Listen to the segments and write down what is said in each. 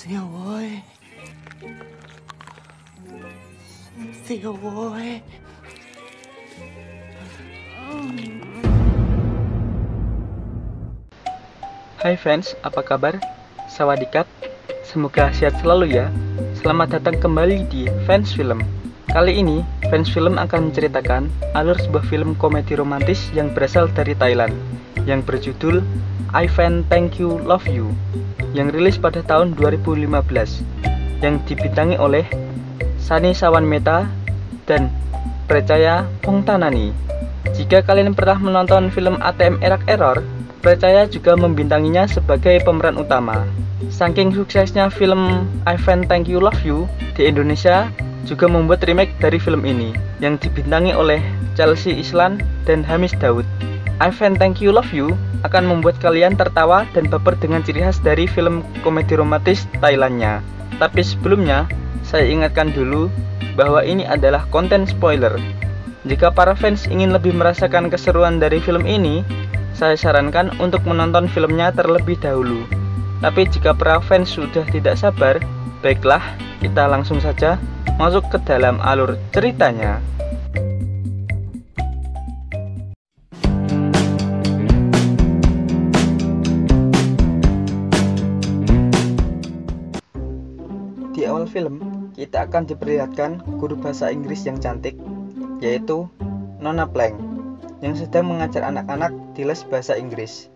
Cynthia boy. Cynthia boy. Hai fans, apa kabar? Sawadikap, semoga sehat selalu ya. Selamat datang kembali di Fans Film. Kali ini, Fans Film akan menceritakan alur sebuah film komedi romantis yang berasal dari Thailand, yang berjudul I Fan Thank You Love You, yang rilis pada tahun 2015, yang dibintangi oleh Sunny Sawanmeta dan Percaya Phongtanani. Jika kalian pernah menonton film ATM Erak Error, Percaya juga membintanginya sebagai pemeran utama. Saking suksesnya film I Fan Thank You Love You di Indonesia, juga membuat remake dari film ini yang dibintangi oleh Chelsea Islan dan Hamis Daud. I Fan Thank You Love You akan membuat kalian tertawa dan baper dengan ciri khas dari film komedi romantis Thailandnya. Tapi sebelumnya, saya ingatkan dulu bahwa ini adalah konten spoiler. Jika para fans ingin lebih merasakan keseruan dari film ini, saya sarankan untuk menonton filmnya terlebih dahulu. Tapi jika para fans sudah tidak sabar, baiklah, kita langsung saja masuk ke dalam alur ceritanya. Di awal film, kita akan diperlihatkan guru bahasa Inggris yang cantik, yaitu Nona Plank, yang sedang mengajar anak-anak di les bahasa Inggris.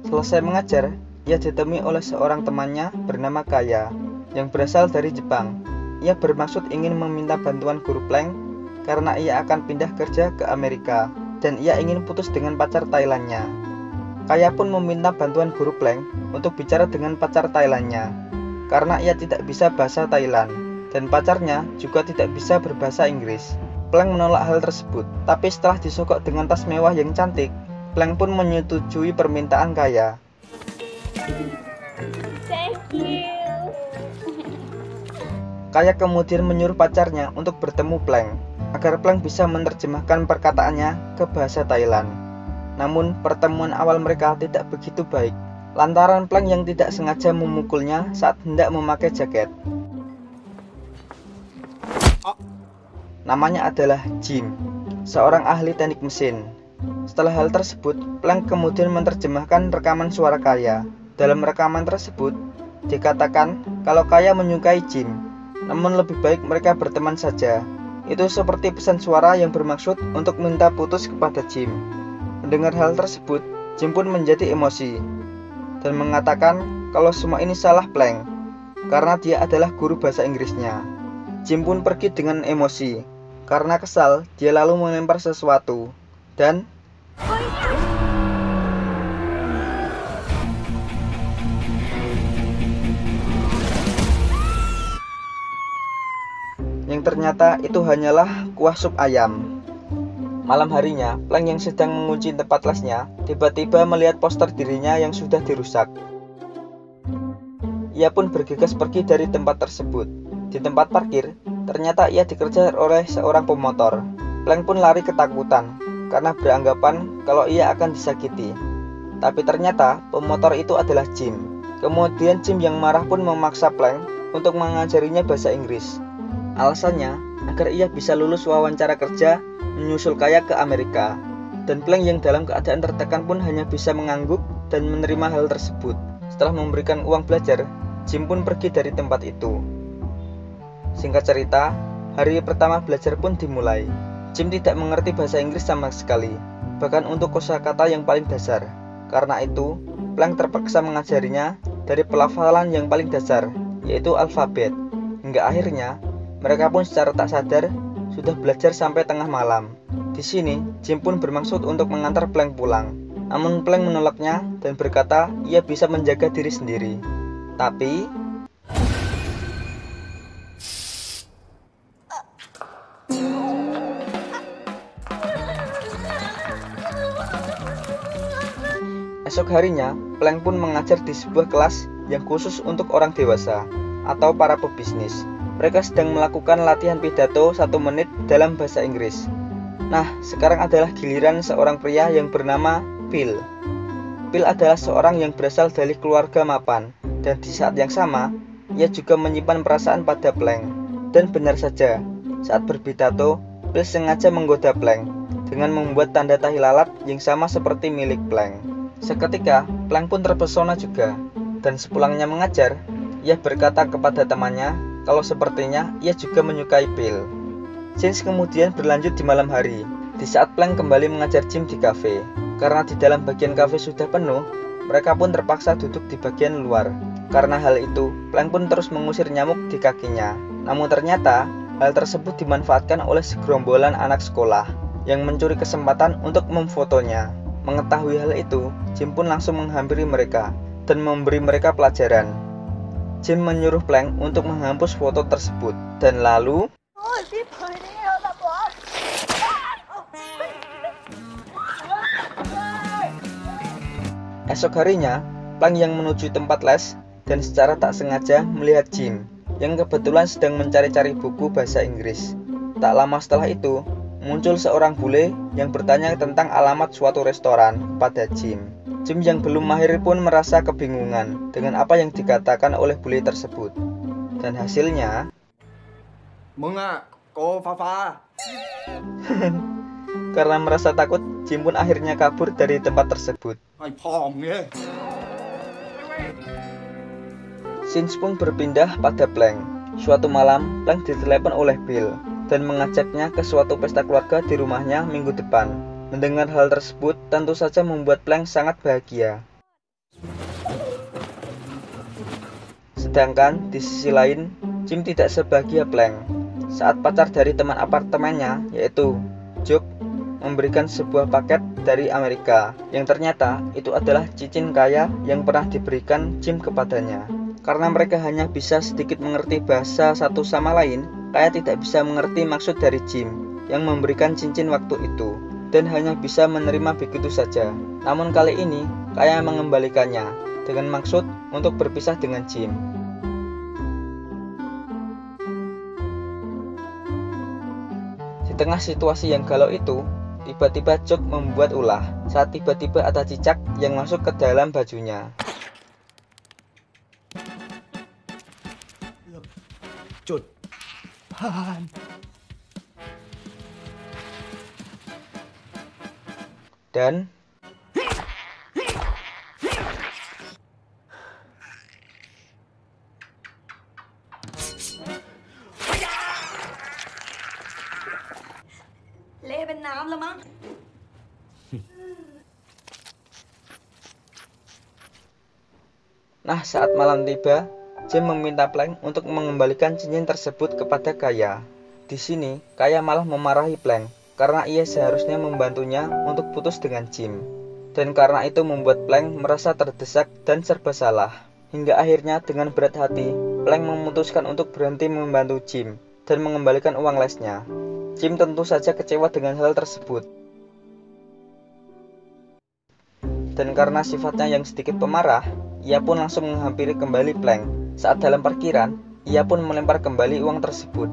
Selesai mengajar, ia ditemui oleh seorang temannya bernama Kaya, yang berasal dari Jepang. Ia bermaksud ingin meminta bantuan guru Plank karena ia akan pindah kerja ke Amerika, dan ia ingin putus dengan pacar Thailandnya. Kaya pun meminta bantuan guru Plank untuk bicara dengan pacar Thailandnya, karena ia tidak bisa bahasa Thailand, dan pacarnya juga tidak bisa berbahasa Inggris. Plank menolak hal tersebut, tapi setelah disokok dengan tas mewah yang cantik, Plank pun menyetujui permintaan Kaya. Thank you. Kaya kemudian menyuruh pacarnya untuk bertemu Plank, agar Plank bisa menerjemahkan perkataannya ke bahasa Thailand. Namun, pertemuan awal mereka tidak begitu baik, lantaran Plank yang tidak sengaja memukulnya saat hendak memakai jaket. Namanya adalah Jim, seorang ahli teknik mesin. Setelah hal tersebut, Plank kemudian menerjemahkan rekaman suara Kaya. Dalam rekaman tersebut, dikatakan kalau Kaya menyukai Jim, namun lebih baik mereka berteman saja. Itu seperti pesan suara yang bermaksud untuk minta putus kepada Jim. Mendengar hal tersebut, Jim pun menjadi emosi dan mengatakan kalau semua ini salah Plank, karena dia adalah guru bahasa Inggrisnya. Jim pun pergi dengan emosi. Karena kesal, dia lalu melempar sesuatu, dan yang ternyata itu hanyalah kuah sup ayam. Malam harinya, Plank yang sedang mengunci tempat lesnya tiba-tiba melihat poster dirinya yang sudah dirusak. Ia pun bergegas pergi dari tempat tersebut. Di tempat parkir, ternyata ia dikejar oleh seorang pemotor. Plank pun lari ketakutan karena beranggapan kalau ia akan disakiti. Tapi ternyata pemotor itu adalah Jim. Kemudian Jim yang marah pun memaksa Plank untuk mengajarinya bahasa Inggris. Alasannya agar ia bisa lulus wawancara kerja menyusul Kaya ke Amerika. Dan Plank yang dalam keadaan tertekan pun hanya bisa mengangguk dan menerima hal tersebut. Setelah memberikan uang belajar, Jim pun pergi dari tempat itu. Singkat cerita, hari pertama belajar pun dimulai. Jim tidak mengerti bahasa Inggris sama sekali, bahkan untuk kosakata yang paling dasar. Karena itu, Plank terpaksa mengajarinya dari pelafalan yang paling dasar, yaitu alfabet. Hingga akhirnya, mereka pun secara tak sadar sudah belajar sampai tengah malam. Di sini, Jim pun bermaksud untuk mengantar Plank pulang. Namun Plank menolaknya dan berkata ia bisa menjaga diri sendiri. Tapi esok harinya, Plank pun mengajar di sebuah kelas yang khusus untuk orang dewasa atau para pebisnis. Mereka sedang melakukan latihan pidato 1 menit dalam bahasa Inggris. Nah, sekarang adalah giliran seorang pria yang bernama Phil. Phil adalah seorang yang berasal dari keluarga mapan Dan di saat yang sama, ia juga menyimpan perasaan pada Plank. Dan benar saja, saat berpidato, Phil sengaja menggoda Plank dengan membuat tanda tahi lalat yang sama seperti milik Plank. Seketika, Plank pun terpesona juga. Dan sepulangnya mengajar, ia berkata kepada temannya kalau sepertinya ia juga menyukai Phil. Scenes kemudian berlanjut di malam hari, di saat Plank kembali mengajar Jim di kafe. Karena di dalam bagian kafe sudah penuh, mereka pun terpaksa duduk di bagian luar. Karena hal itu, Plank pun terus mengusir nyamuk di kakinya. Namun ternyata, hal tersebut dimanfaatkan oleh segerombolan anak sekolah yang mencuri kesempatan untuk memfotonya. Mengetahui hal itu, Jim pun langsung menghampiri mereka dan memberi mereka pelajaran. Jim menyuruh Plank untuk menghapus foto tersebut, dan lalu esok harinya, Plank yang menuju tempat les dan secara tak sengaja melihat Jim yang kebetulan sedang mencari-cari buku bahasa Inggris. Tak lama setelah itu, muncul seorang bule yang bertanya tentang alamat suatu restoran pada Jim. Jim yang belum mahir pun merasa kebingungan dengan apa yang dikatakan oleh bule tersebut. Dan hasilnya, karena merasa takut, Jim pun akhirnya kabur dari tempat tersebut. Scenes pun berpindah pada Plank. Suatu malam, Plank ditelepon oleh Bill dan mengajaknya ke suatu pesta keluarga di rumahnya minggu depan. Mendengar hal tersebut tentu saja membuat Plank sangat bahagia. Sedangkan di sisi lain, Jim tidak sebahagia Plank saat pacar dari teman apartemennya, yaitu Jock, memberikan sebuah paket dari Amerika yang ternyata itu adalah cincin kaya yang pernah diberikan Jim kepadanya. Karena mereka hanya bisa sedikit mengerti bahasa satu sama lain, Kaya tidak bisa mengerti maksud dari Jim yang memberikan cincin waktu itu dan hanya bisa menerima begitu saja. Namun kali ini, Kaya mengembalikannya dengan maksud untuk berpisah dengan Jim. Di tengah situasi yang galau itu, tiba-tiba Jock membuat ulah saat tiba-tiba ada cicak yang masuk ke dalam bajunya. Dan nah, saat malam tiba, Jim meminta Plank untuk mengembalikan cincin tersebut kepada Kaya. Di sini, Kaya malah memarahi Plank karena ia seharusnya membantunya untuk putus dengan Jim. Dan karena itu membuat Plank merasa terdesak dan serba salah. Hingga akhirnya dengan berat hati, Plank memutuskan untuk berhenti membantu Jim dan mengembalikan uang lesnya. Jim tentu saja kecewa dengan hal tersebut. Dan karena sifatnya yang sedikit pemarah, ia pun langsung menghampiri kembali Plank. Saat dalam parkiran, ia pun melempar kembali uang tersebut.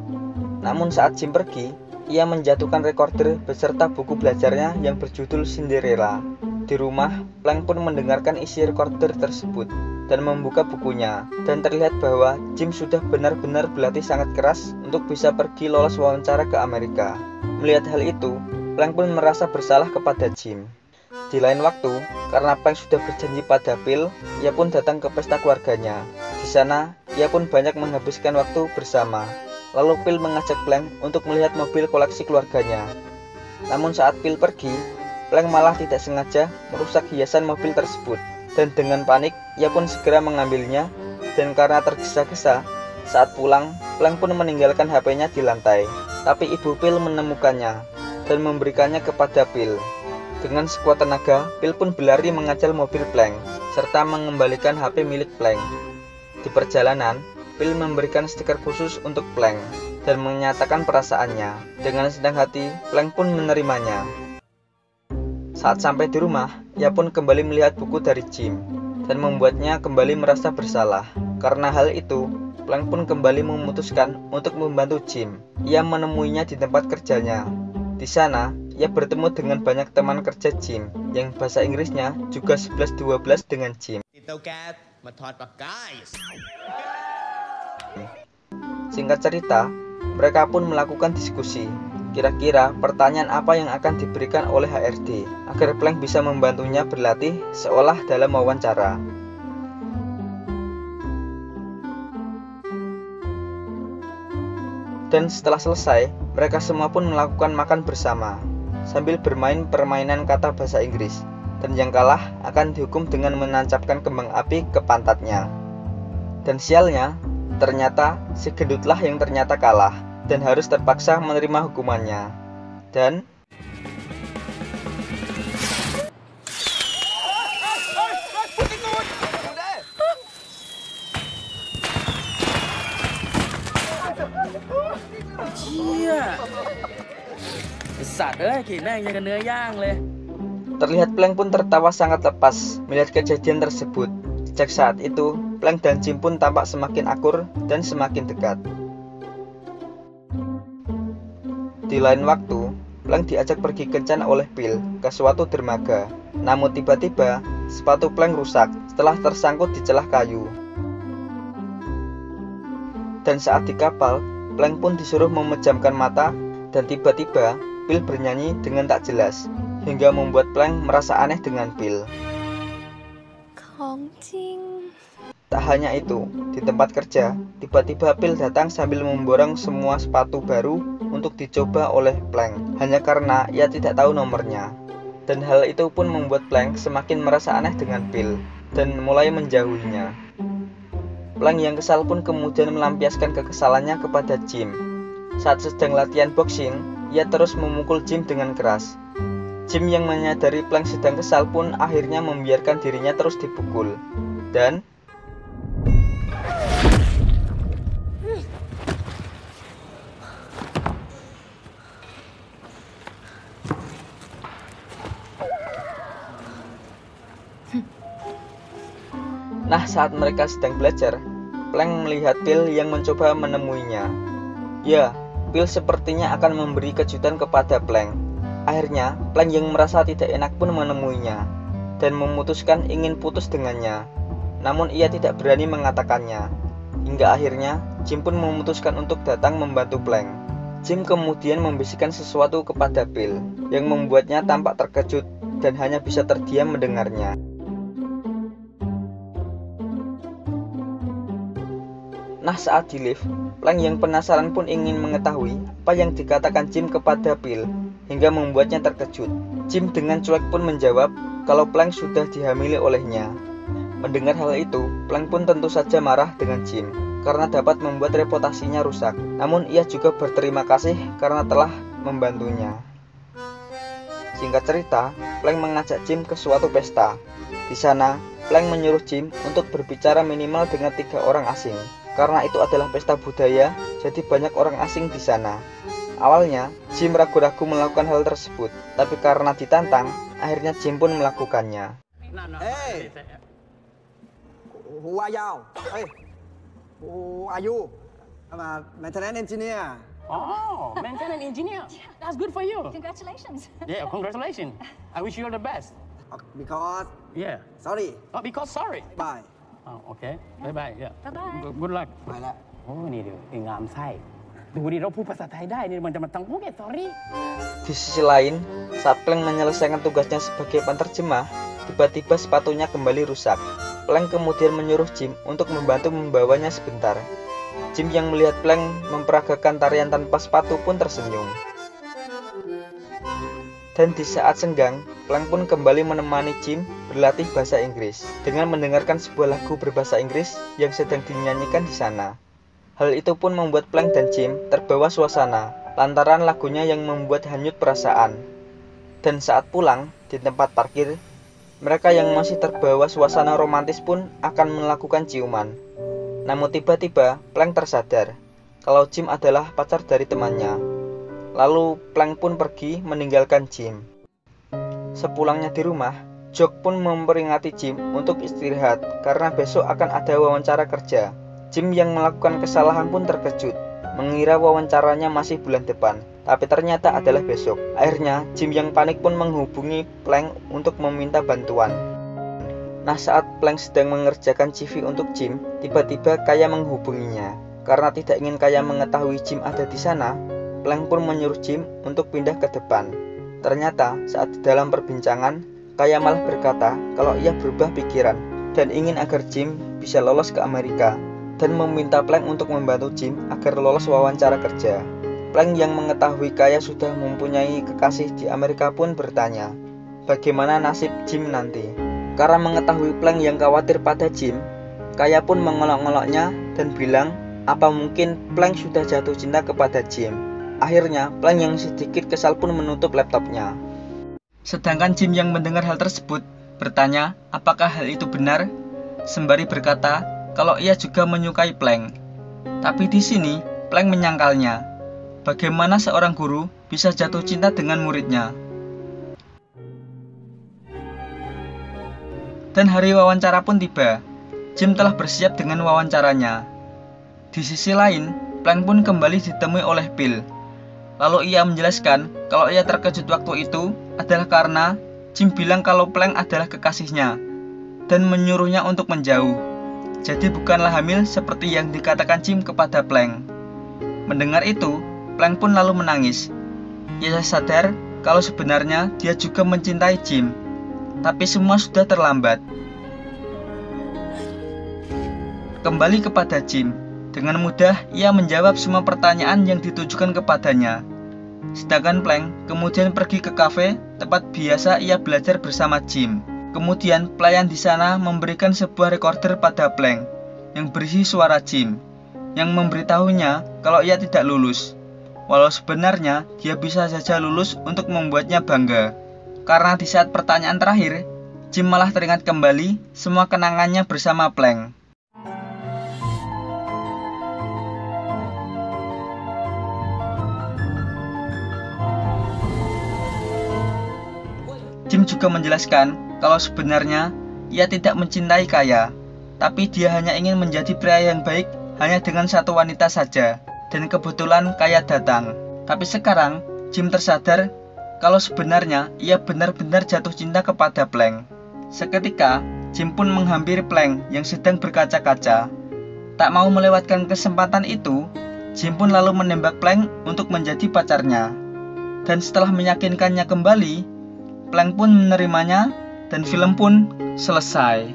Namun saat Jim pergi, ia menjatuhkan recorder beserta buku belajarnya yang berjudul Cinderella. Di rumah, Plank pun mendengarkan isi recorder tersebut dan membuka bukunya. Dan terlihat bahwa Jim sudah benar-benar berlatih sangat keras untuk bisa pergi lolos wawancara ke Amerika. Melihat hal itu, Plank pun merasa bersalah kepada Jim. Di lain waktu, karena Plank sudah berjanji pada Phil, ia pun datang ke pesta keluarganya. Di sana, ia pun banyak menghabiskan waktu bersama. Lalu Phil mengajak Plank untuk melihat mobil koleksi keluarganya. Namun saat Phil pergi, Plank malah tidak sengaja merusak hiasan mobil tersebut. Dan dengan panik, ia pun segera mengambilnya. Dan karena tergesa-gesa, saat pulang, Plank pun meninggalkan HP-nya di lantai. Tapi ibu Phil menemukannya dan memberikannya kepada Phil. Dengan sekuat tenaga, Phil pun berlari mengejar mobil Plank, serta mengembalikan HP milik Plank. Di perjalanan, Phil memberikan stiker khusus untuk Plank, dan menyatakan perasaannya. Dengan senang hati, Plank pun menerimanya. Saat sampai di rumah, ia pun kembali melihat buku dari Jim, dan membuatnya kembali merasa bersalah. Karena hal itu, Plank pun kembali memutuskan untuk membantu Jim. Ia menemuinya di tempat kerjanya. Di sana, ia bertemu dengan banyak teman kerja Jim yang bahasa Inggrisnya juga 11-12 dengan Jim. Singkat cerita, mereka pun melakukan diskusi. Kira-kira pertanyaan apa yang akan diberikan oleh HRD agar Plank bisa membantunya berlatih seolah dalam wawancara. Dan setelah selesai, mereka semua pun melakukan makan bersama sambil bermain permainan kata bahasa Inggris. Dan yang kalah akan dihukum dengan menancapkan kembang api ke pantatnya. Dan sialnya, ternyata si gendutlah yang ternyata kalah dan harus terpaksa menerima hukumannya. Dan terlihat Plank pun tertawa sangat lepas melihat kejadian tersebut. Sejak saat itu, Plank dan Jim pun tampak semakin akur dan semakin dekat. Di lain waktu, Plank diajak pergi kencan oleh Phil ke suatu dermaga. Namun tiba-tiba, sepatu Plank rusak setelah tersangkut di celah kayu. Dan saat di kapal, Plank pun disuruh memejamkan mata dan tiba-tiba Phil bernyanyi dengan tak jelas hingga membuat Plank merasa aneh dengan Phil. Tak hanya itu, di tempat kerja, tiba-tiba Phil datang sambil memborong semua sepatu baru untuk dicoba oleh Plank, hanya karena ia tidak tahu nomornya. Dan hal itu pun membuat Plank semakin merasa aneh dengan Phil, dan mulai menjauhinya. Plank yang kesal pun kemudian melampiaskan kekesalannya kepada Jim. Saat sedang latihan boxing, ia terus memukul Jim dengan keras. Jim yang menyadari Plank sedang kesal pun akhirnya membiarkan dirinya terus dipukul. Dan nah, saat mereka sedang belajar, Plank melihat Phil yang mencoba menemuinya. Ya, Phil sepertinya akan memberi kejutan kepada Plank. Akhirnya, Plank yang merasa tidak enak pun menemuinya dan memutuskan ingin putus dengannya. Namun ia tidak berani mengatakannya. Hingga akhirnya, Jim pun memutuskan untuk datang membantu Plank. Jim kemudian membisikkan sesuatu kepada Phil yang membuatnya tampak terkejut dan hanya bisa terdiam mendengarnya. Nah, saat di lift, Plank yang penasaran pun ingin mengetahui apa yang dikatakan Jim kepada Phil hingga membuatnya terkejut. Jim dengan cuek pun menjawab kalau Plank sudah dihamili olehnya. Mendengar hal itu, Plank pun tentu saja marah dengan Jim karena dapat membuat reputasinya rusak. Namun ia juga berterima kasih karena telah membantunya. Singkat cerita, Plank mengajak Jim ke suatu pesta. Di sana, Plank menyuruh Jim untuk berbicara minimal dengan 3 orang asing. Karena itu adalah pesta budaya, jadi banyak orang asing di sana. Awalnya, Jim ragu-ragu melakukan hal tersebut, tapi karena ditantang, akhirnya Jim pun melakukannya. Hey, who are you? Hey, who are you? I'm a maintenance engineer. Oh, maintenance engineer. That's good for you. Congratulations. Yeah, congratulations. I wish you all the best. Because, Yeah. sorry. Oh, because sorry. Bye. Oh, okay. Bye-bye. Yeah. Bye-bye. Good luck. ไปแล้ว โอ้นี่ดิงามไส้ดูดิเราพูดภาษาไทยได้นี่มันจะมาตั้งโอเค sorry. Di sisi lain, saat Plank menyelesaikan tugasnya sebagai penerjemah, tiba-tiba sepatunya kembali rusak. Plank kemudian menyuruh Jim untuk membantu membawanya sebentar. Jim yang melihat Plank memperagakan tarian tanpa sepatu pun tersenyum. Dan di saat senggang, Plank pun kembali menemani Jim berlatih bahasa Inggris dengan mendengarkan sebuah lagu berbahasa Inggris yang sedang dinyanyikan di sana. Hal itu pun membuat Plank dan Jim terbawa suasana lantaran lagunya yang membuat hanyut perasaan. Dan saat pulang di tempat parkir, mereka yang masih terbawa suasana romantis pun akan melakukan ciuman. Namun tiba-tiba Plank tersadar kalau Jim adalah pacar dari temannya. Lalu Plank pun pergi meninggalkan Jim. Sepulangnya di rumah, Jock pun memperingati Jim untuk istirahat karena besok akan ada wawancara kerja. Jim yang melakukan kesalahan pun terkejut, mengira wawancaranya masih bulan depan, tapi ternyata adalah besok. Akhirnya Jim yang panik pun menghubungi Plank untuk meminta bantuan. Nah, saat Plank sedang mengerjakan CV untuk Jim, tiba-tiba Kaya menghubunginya. Karena tidak ingin Kaya mengetahui Jim ada di sana, Plank pun menyuruh Jim untuk pindah ke depan. Ternyata saat di dalam perbincangan, Kaya malah berkata kalau ia berubah pikiran dan ingin agar Jim bisa lolos ke Amerika, dan meminta Plank untuk membantu Jim agar lolos wawancara kerja. Plank yang mengetahui Kaya sudah mempunyai kekasih di Amerika pun bertanya, bagaimana nasib Jim nanti? Karena mengetahui Plank yang khawatir pada Jim, Kaya pun mengolok-ngoloknya dan bilang apa mungkin Plank sudah jatuh cinta kepada Jim. Akhirnya Plank yang sedikit kesal pun menutup laptopnya. Sedangkan Jim yang mendengar hal tersebut bertanya apakah hal itu benar, sembari berkata kalau ia juga menyukai Plank. Tapi di sini Plank menyangkalnya. Bagaimana seorang guru bisa jatuh cinta dengan muridnya? Dan hari wawancara pun tiba. Jim telah bersiap dengan wawancaranya. Di sisi lain, Plank pun kembali ditemui oleh Bill. Lalu ia menjelaskan kalau ia terkejut waktu itu adalah karena Jim bilang kalau Plank adalah kekasihnya dan menyuruhnya untuk menjauh. Jadi bukanlah hamil seperti yang dikatakan Jim kepada Plank. Mendengar itu, Plank pun lalu menangis. Ia sadar kalau sebenarnya dia juga mencintai Jim, tapi semua sudah terlambat. Kembali kepada Jim, dengan mudah ia menjawab semua pertanyaan yang ditujukan kepadanya. Sedangkan Plank kemudian pergi ke kafe tempat biasa ia belajar bersama Jim. Kemudian pelayan di sana memberikan sebuah recorder pada Plank yang berisi suara Jim, yang memberitahunya kalau ia tidak lulus. Walau sebenarnya dia bisa saja lulus untuk membuatnya bangga. Karena di saat pertanyaan terakhir, Jim malah teringat kembali semua kenangannya bersama Plank. Jim juga menjelaskan kalau sebenarnya ia tidak mencintai Kaya, tapi dia hanya ingin menjadi pria yang baik hanya dengan satu wanita saja. Dan kebetulan Kaya datang. Tapi sekarang Jim tersadar kalau sebenarnya ia benar-benar jatuh cinta kepada Plank. Seketika Jim pun menghampiri Plank yang sedang berkaca-kaca. Tak mau melewatkan kesempatan itu, Jim pun lalu menembak Plank untuk menjadi pacarnya. Dan setelah meyakinkannya kembali, Plank pun menerimanya dan film pun selesai.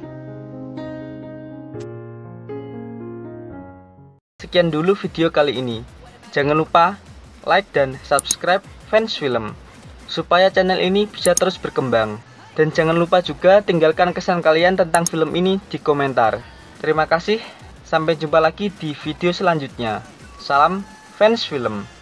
Sekian dulu video kali ini. Jangan lupa like dan subscribe Fans Film supaya channel ini bisa terus berkembang. Dan jangan lupa juga tinggalkan kesan kalian tentang film ini di komentar. Terima kasih, sampai jumpa lagi di video selanjutnya. Salam Fans Film.